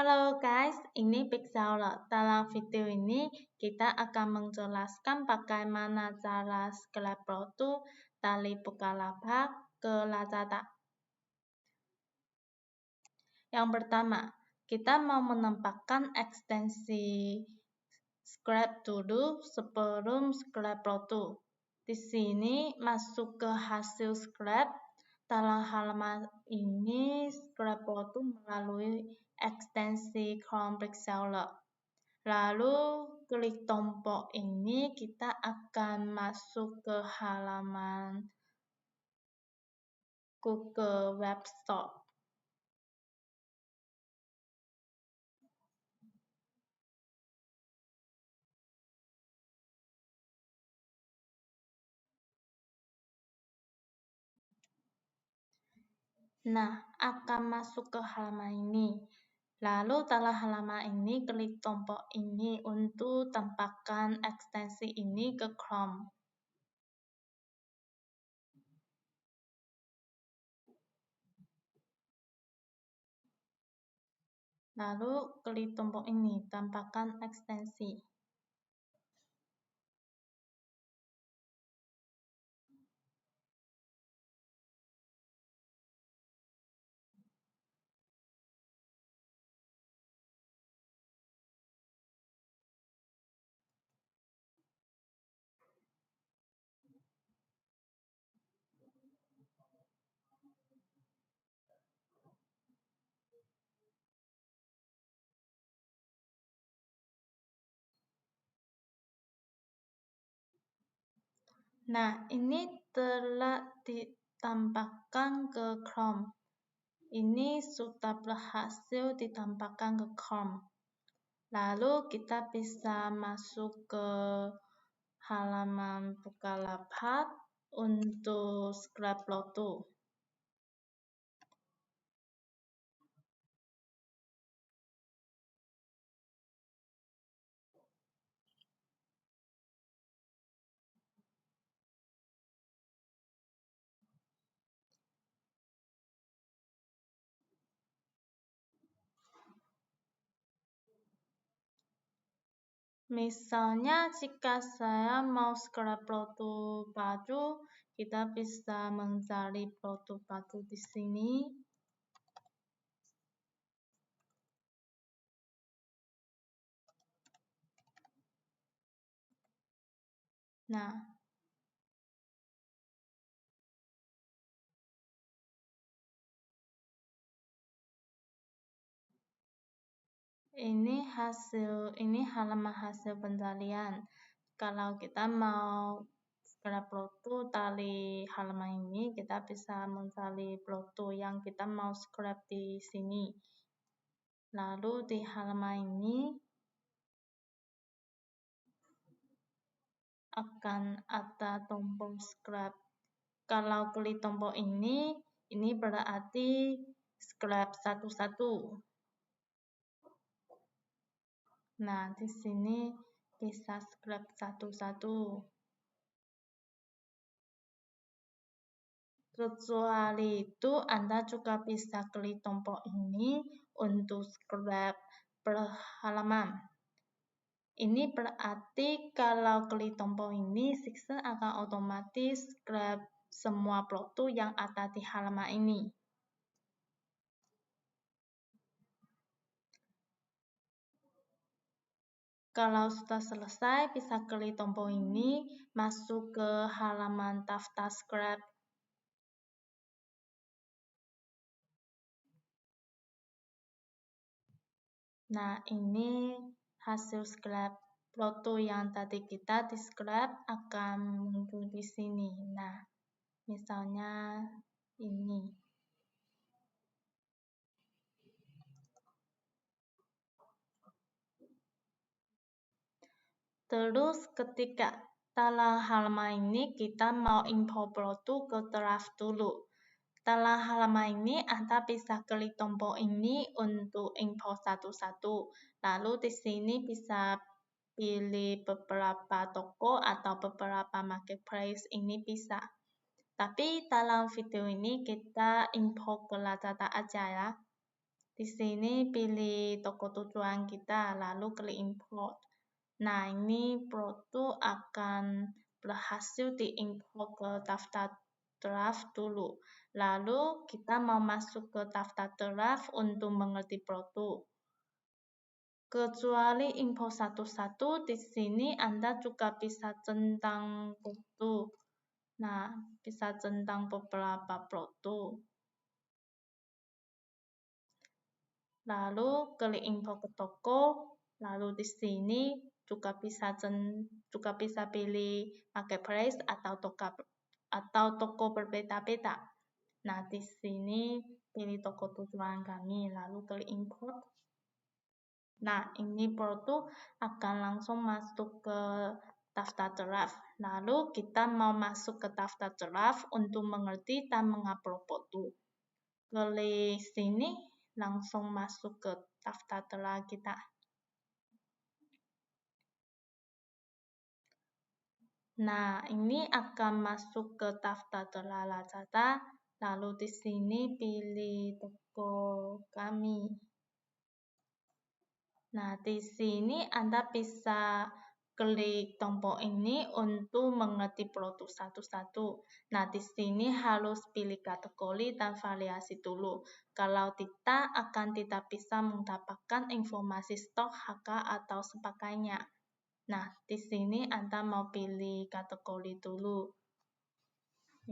Halo guys, ini Pixel. Dalam video ini kita akan menjelaskan bagaimana cara scrap produk dari Bukalapak ke Lazada. Yang pertama, kita mau menambahkan ekstensi scrap dulu sebelum scrap produk. Di sini masuk ke hasil scrap. Dalam halaman ini, scrap produk melalui ekstensi Chrome Pixel. Lalu klik tombol ini, kita akan masuk ke halaman Google Web Store. Nah, akan masuk ke halaman ini. Lalu dalam halaman ini, klik tombol ini untuk tambahkan ekstensi ini ke Chrome. Lalu klik tombol ini, tambahkan ekstensi. Nah, ini telah ditambahkan ke Chrome. Ini sudah berhasil ditambahkan ke Chrome. Lalu kita bisa masuk ke halaman Bukalapak untuk scrap produk. Misalnya jika saya mau scrap produk baju, kita bisa mencari produk baju di sini. Nah, ini halaman hasil pencarian. Kalau kita mau scrap produk dari halaman ini, kita bisa mencari produk yang kita mau scrap di sini. Lalu di halaman ini akan ada tombol scrap. Kalau klik tombol ini berarti scrap satu-satu. Nah, di sini bisa scrap satu-satu. Kecuali itu, Anda juga bisa klik tombol ini untuk scrap per halaman. Ini berarti kalau klik tombol ini, Sixen akan otomatis scrap semua produk yang ada di halaman ini. Kalau sudah selesai, bisa klik tombol ini, masuk ke halaman daftar scrap. Nah, ini hasil scrap. Produk yang tadi kita di scrap akan muncul di sini. Nah, misalnya ini. Terus ketika dalam halaman ini kita mau import produk ke draft dulu. Dalam halaman ini Anda bisa klik tombol ini untuk import satu-satu. Lalu di sini bisa pilih beberapa toko atau beberapa marketplace, ini bisa. Tapi dalam video ini kita import ke Lazada aja ya. Di sini pilih toko tujuan kita, lalu klik import. Nah, ini produk akan berhasil diimport ke daftar draft dulu. Lalu kita mau masuk ke daftar draft untuk mengerti produk. Kecuali import satu-satu, di sini Anda juga bisa centang produk. Nah, bisa centang beberapa produk. Lalu klik import ke toko. Lalu di sini juga bisa pilih marketplace atau toko berbeda-beda. Nah, di sini pilih toko tujuan kami, lalu klik import. Nah, ini produk akan langsung masuk ke daftar draft. Lalu kita mau masuk ke daftar draft untuk mengerti dan mengupload produk. Klik sini, langsung masuk ke daftar draft kita. Nah, ini akan masuk ke daftar draft Lazada. Lalu di sini pilih toko kami. Nah, di sini Anda bisa klik tombol ini untuk mengerti produk satu-satu. Nah, di sini harus pilih kategori dan variasi dulu. Kalau tidak, akan tidak bisa mendapatkan informasi stok, harga, atau sebagainya. Nah, di sini Anda mau pilih kategori dulu.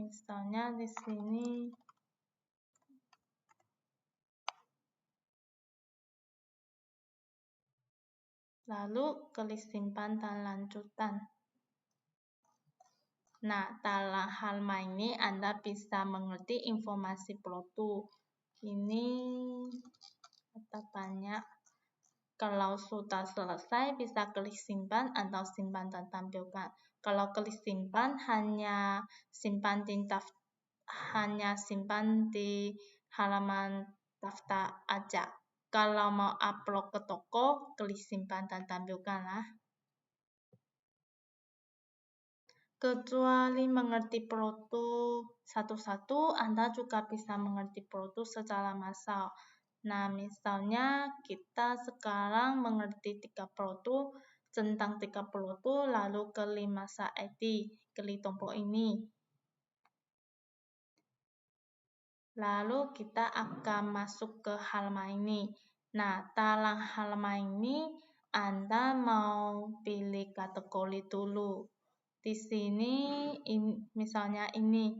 Misalnya di sini lalu klik simpan dan lanjutkan. Nah, dalam hal ini Anda bisa mengerti informasi produk. Ini ada banyak. Kalau sudah selesai, bisa klik simpan atau simpan dan tampilkan. Kalau klik simpan, hanya simpan di halaman daftar aja. Kalau mau upload ke toko, klik simpan dan tampilkan lah. Kecuali mengerti produk satu-satu, Anda juga bisa mengerti produk secara massal. Nah, misalnya kita sekarang mengerti 3 produk, tentang 3 produk, lalu klik masa ID, klik tombol ini. Lalu kita akan masuk ke halaman ini. Nah, dalam halaman ini Anda mau pilih kategori dulu. Di sini misalnya ini.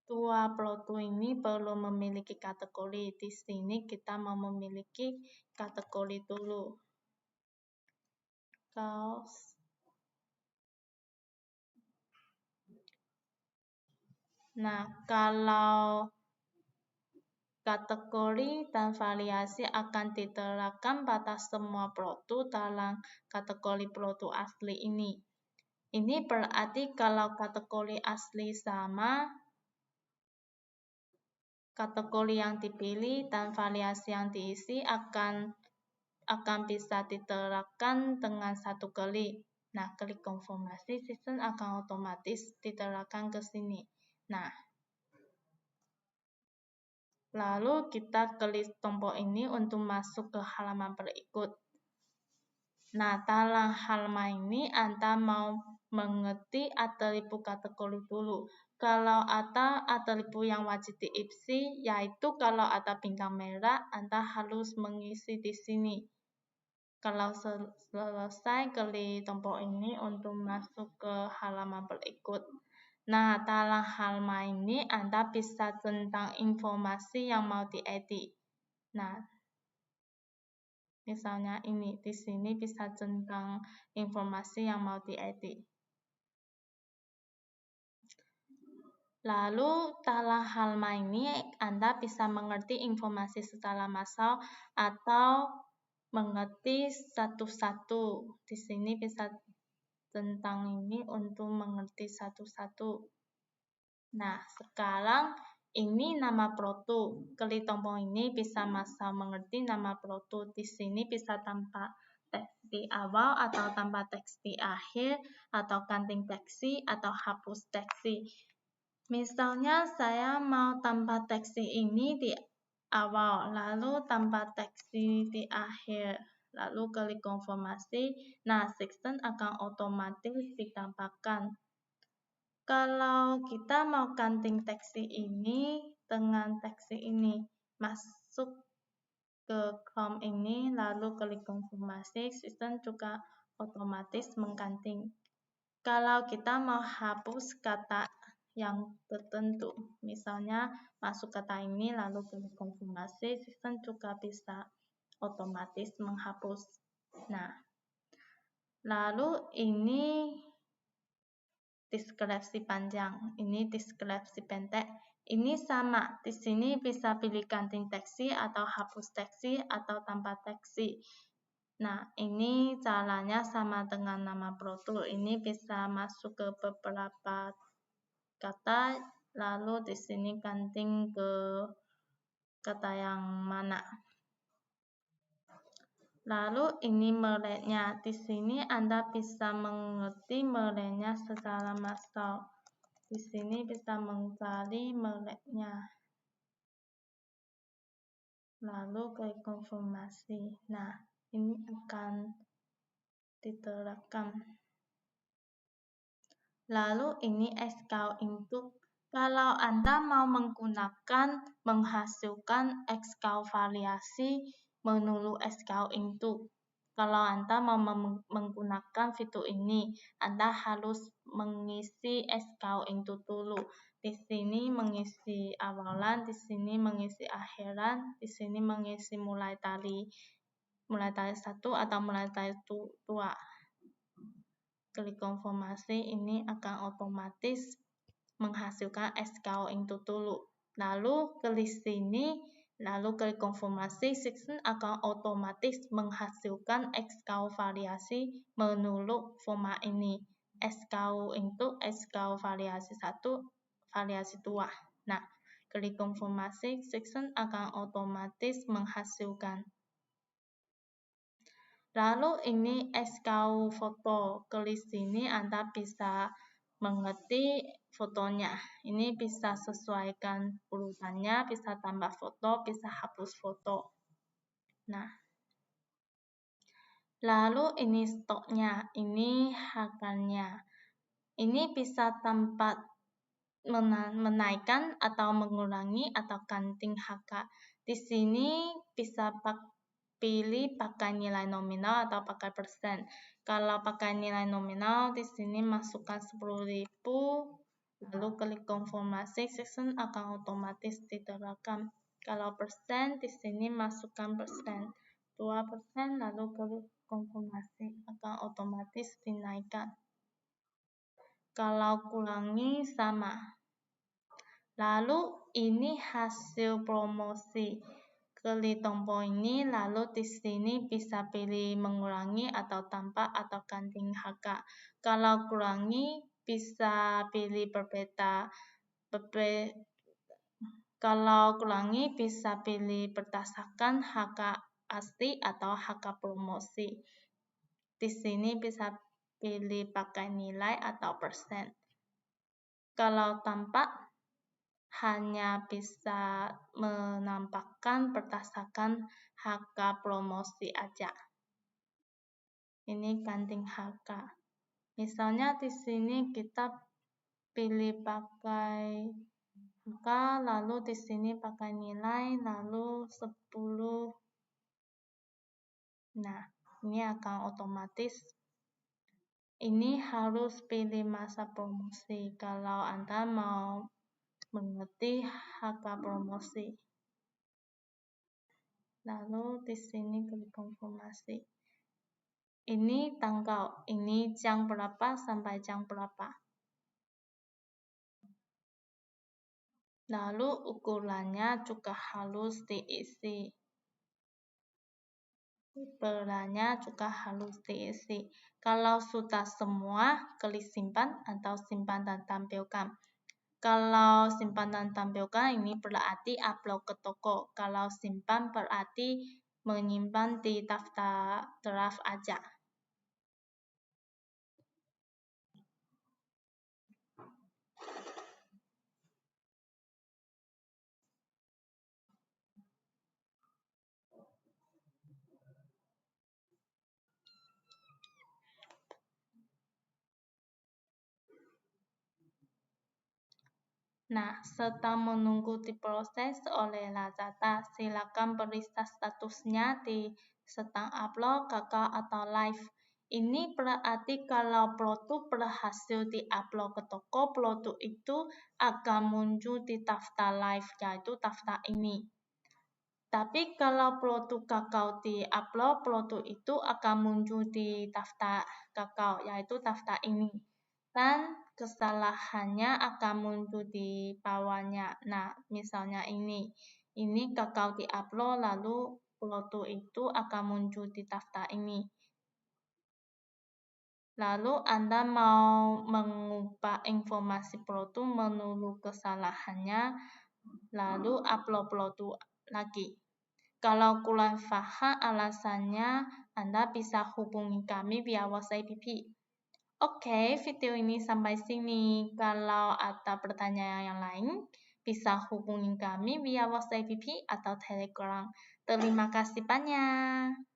Dua produk ini perlu memiliki kategori. Di sini kita mau memiliki kategori dulu. Kaos. Nah, kalau kategori dan variasi akan diterapkan pada semua produk dalam kategori produk asli ini. Ini berarti kalau kategori asli sama, kategori yang dipilih dan variasi yang diisi akan bisa diterapkan dengan satu klik. Nah, klik konfirmasi, sistem akan otomatis diterapkan ke sini. Nah, lalu kita klik tombol ini untuk masuk ke halaman berikut. Nah, dalam halaman ini Anda mau mengerti atribut kategori dulu. Kalau ada atribut yang wajib diisi, yaitu kalau ada bintang merah, Anda harus mengisi di sini. Kalau selesai, klik tombol ini untuk masuk ke halaman berikut. Nah, dalam halaman ini Anda bisa tentang informasi yang mau diedit. Nah, misalnya ini, di sini bisa tentang informasi yang mau diedit. Lalu, dalam halaman ini Anda bisa mengerti informasi secara massal atau mengerti satu-satu. Di sini bisa tentang ini untuk mengerti satu-satu. Nah, sekarang ini nama produk. Klik tombol ini bisa massal mengerti nama produk. Di sini bisa tanpa teks di awal atau tanpa teks di akhir, atau ganti teks atau hapus teks. Misalnya saya mau tambah teks ini di awal, lalu tambah teks di akhir, lalu klik konfirmasi. Nah, section akan otomatis ditambahkan. Kalau kita mau ganti teks ini dengan teks ini, masuk ke Chrome ini, lalu klik konfirmasi, sistem juga otomatis mengganti. Kalau kita mau hapus kata yang tertentu, misalnya masuk kata ini, lalu klik konfirmasi, sistem juga bisa otomatis menghapus. Nah, lalu ini deskripsi panjang, ini deskripsi pendek. Ini sama, di sini bisa pilih ganti teksi atau hapus teksi atau tambah teksi. Nah, ini caranya sama dengan nama produk. Ini bisa masuk ke beberapa kata, lalu di sini ganti ke kata yang mana. Lalu ini mereknya. Di sini Anda bisa mengerti mereknya secara massal. Di sini bisa mencari mereknya. Lalu klik konfirmasi. Nah, ini akan diterapkan. Lalu ini SKU input. Kalau Anda mau menghasilkan SKU variasi menurut SKU input. Kalau Anda mau menggunakan fitur ini, Anda harus mengisi SKU input dulu. Di sini mengisi awalan, di sini mengisi akhiran, di sini mengisi mulai dari 1 atau mulai dari 2. Klik konfirmasi, ini akan otomatis menghasilkan SKU input dulu. Lalu klik sini, lalu klik konfirmasi, sistem akan otomatis menghasilkan SKU variasi menurut format ini. SKU input, SKU variasi 1, variasi 2. Nah, klik konfirmasi, sistem akan otomatis menghasilkan. Lalu ini SKU foto. Klik sini Anda bisa mengerti fotonya. Ini bisa sesuaikan urutannya, bisa tambah foto, bisa hapus foto. Nah, lalu ini stoknya, ini harganya. Ini bisa tempat menaikkan atau mengurangi atau ganti harga. Di sini bisa pilih pakai nilai nominal atau pakai persen. Kalau pakai nilai nominal, di sini masukkan 10.000, lalu klik konfirmasi, sistem akan otomatis diterapkan. Kalau persen, di sini masukkan persen. 2%, lalu klik konfirmasi, akan otomatis dinaikkan. Kalau kurangi, sama. Lalu ini hasil promosi. Klik tombol ini, lalu di sini bisa pilih mengurangi atau tambah atau ganti harga. Kalau kurangi, bisa pilih berbeda. Kalau kurangi, bisa pilih berdasarkan harga asli atau harga promosi. Di sini bisa pilih pakai nilai atau persen. Kalau tambah, hanya bisa menampakkan berdasarkan harga promosi aja. Ini ganti harga. Misalnya di sini kita pilih pakai harga, lalu di sini pakai nilai, lalu 10. Nah, ini akan otomatis. Ini harus pilih masa promosi kalau Anda mau mengerti harga promosi. Lalu di sini klik konfirmasi. Ini tanggal, ini jam berapa sampai jam berapa. Lalu ukurannya juga harus diisi. Berannya juga harus diisi. Kalau sudah semua, klik simpan atau simpan dan tampilkan. Kalau simpan dan tampilkan ini berarti upload ke toko. Kalau simpan berarti menyimpan di daftar draft aja. Nah, setelah menunggu diproses oleh Lazada, silakan periksa statusnya di sedang upload, gagal, atau live. Ini berarti kalau produk berhasil di-upload ke toko, produk itu akan muncul di daftar live, yaitu daftar ini. Tapi kalau produk gagal di-upload, produk itu akan muncul di daftar gagal, yaitu daftar ini. Dan kesalahannya akan muncul di bawahnya. Nah, misalnya ini gagal di-upload, lalu produk itu akan muncul di daftar ini. Lalu Anda mau mengubah informasi produk menurut kesalahannya, lalu upload produk lagi. Kalau kurang paham alasannya, Anda bisa hubungi kami via WhatsApp app. Oke, video ini sampai sini. Kalau ada pertanyaan yang lain, bisa hubungi kami via WhatsApp app atau Telegram. Terima kasih banyak.